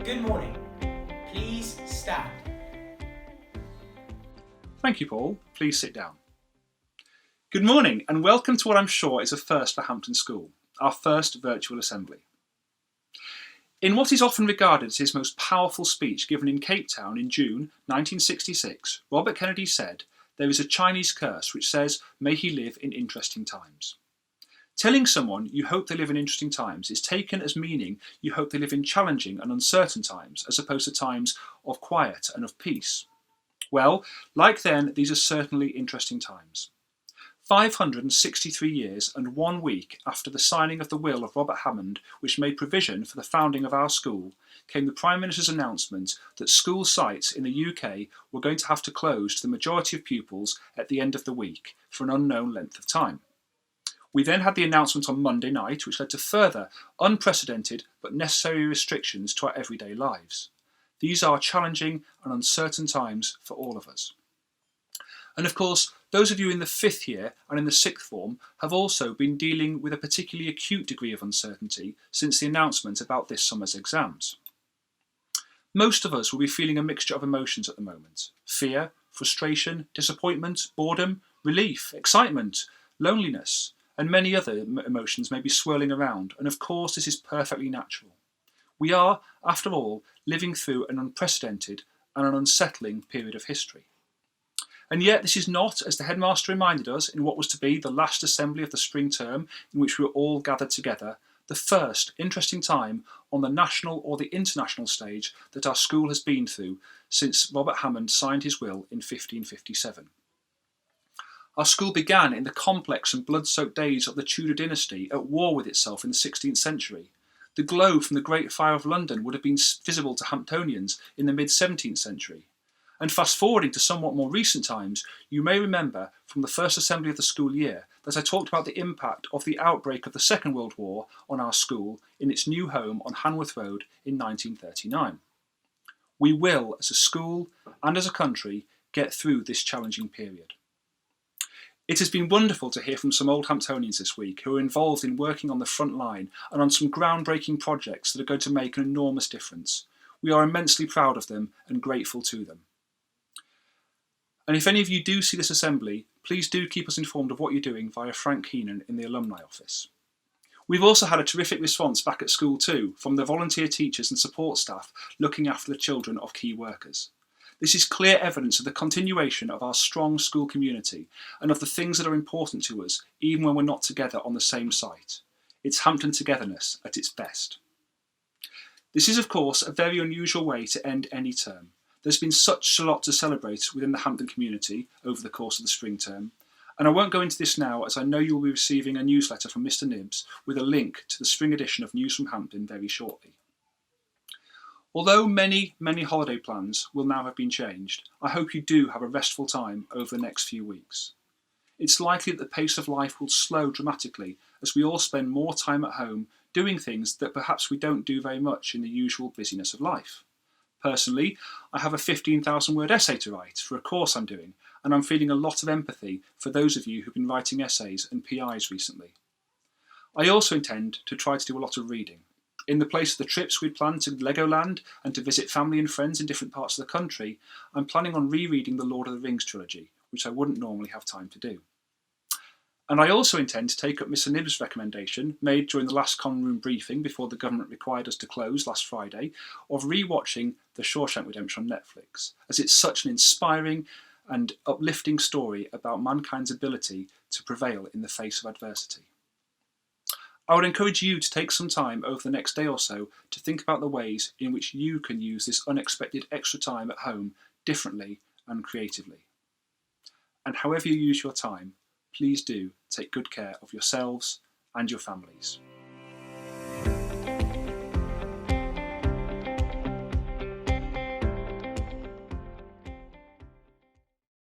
Good morning. Please stand. Thank you, Paul. Please sit down. Good morning and welcome to what I'm sure is a first for Hampton School, our first virtual assembly. In what is often regarded as his most powerful speech given in Cape Town in June 1966, Robert Kennedy said, "There is a Chinese curse which says, may he live in interesting times." Telling someone you hope they live in interesting times is taken as meaning you hope they live in challenging and uncertain times, as opposed to times of quiet and of peace. Well, like then, these are certainly interesting times. 563 years and 1 week after the signing of the will of Robert Hammond, which made provision for the founding of our school, came the Prime Minister's announcement that school sites in the UK were going to have to close to the majority of pupils at the end of the week for an unknown length of time. We then had the announcement on Monday night, which led to further unprecedented but necessary restrictions to our everyday lives. These are challenging and uncertain times for all of us. And of course, those of you in the 5th year and in the 6th form have also been dealing with a particularly acute degree of uncertainty since the announcement about this summer's exams. Most of us will be feeling a mixture of emotions at the moment: fear, frustration, disappointment, boredom, relief, excitement, loneliness, and many other emotions may be swirling around, and of course this is perfectly natural. We are, after all, living through an unprecedented and an unsettling period of history. And yet this is not, as the headmaster reminded us in what was to be the last assembly of the spring term in which we were all gathered together, the first interesting time on the national or the international stage that our school has been through since Robert Hammond signed his will in 1557. Our school began in the complex and blood-soaked days of the Tudor dynasty, at war with itself in the 16th century. The glow from the Great Fire of London would have been visible to Hamptonians in the mid-17th century. And fast-forwarding to somewhat more recent times, you may remember from the first assembly of the school year that I talked about the impact of the outbreak of the Second World War on our school in its new home on Hanworth Road in 1939. We will, as a school and as a country, get through this challenging period. It has been wonderful to hear from some old Hamptonians this week who are involved in working on the front line and on some groundbreaking projects that are going to make an enormous difference. We are immensely proud of them and grateful to them. And if any of you do see this assembly, please do keep us informed of what you're doing via Frank Keenan in the alumni office. We've also had a terrific response back at school too, from the volunteer teachers and support staff looking after the children of key workers. This is clear evidence of the continuation of our strong school community and of the things that are important to us, even when we're not together on the same site. It's Hampton togetherness at its best. This is, of course, a very unusual way to end any term. There's been such a lot to celebrate within the Hampton community over the course of the spring term, and I won't go into this now, as I know you'll be receiving a newsletter from Mr Nibbs with a link to the spring edition of News from Hampton very shortly. Although many holiday plans will now have been changed, I hope you do have a restful time over the next few weeks. It's likely that the pace of life will slow dramatically as we all spend more time at home doing things that perhaps we don't do very much in the usual busyness of life. Personally, I have a 15,000 word essay to write for a course I'm doing, and I'm feeling a lot of empathy for those of you who've been writing essays and PIs recently. I also intend to try to do a lot of reading. In the place of the trips we'd planned to Legoland and to visit family and friends in different parts of the country, I'm planning on rereading the Lord of the Rings trilogy, which I wouldn't normally have time to do. And I also intend to take up Mr Nibbs' recommendation, made during the last common room briefing before the government required us to close last Friday, of re-watching The Shawshank Redemption on Netflix, as it's such an inspiring and uplifting story about mankind's ability to prevail in the face of adversity. I would encourage you to take some time over the next day or so to think about the ways in which you can use this unexpected extra time at home differently and creatively. And however you use your time, please do take good care of yourselves and your families.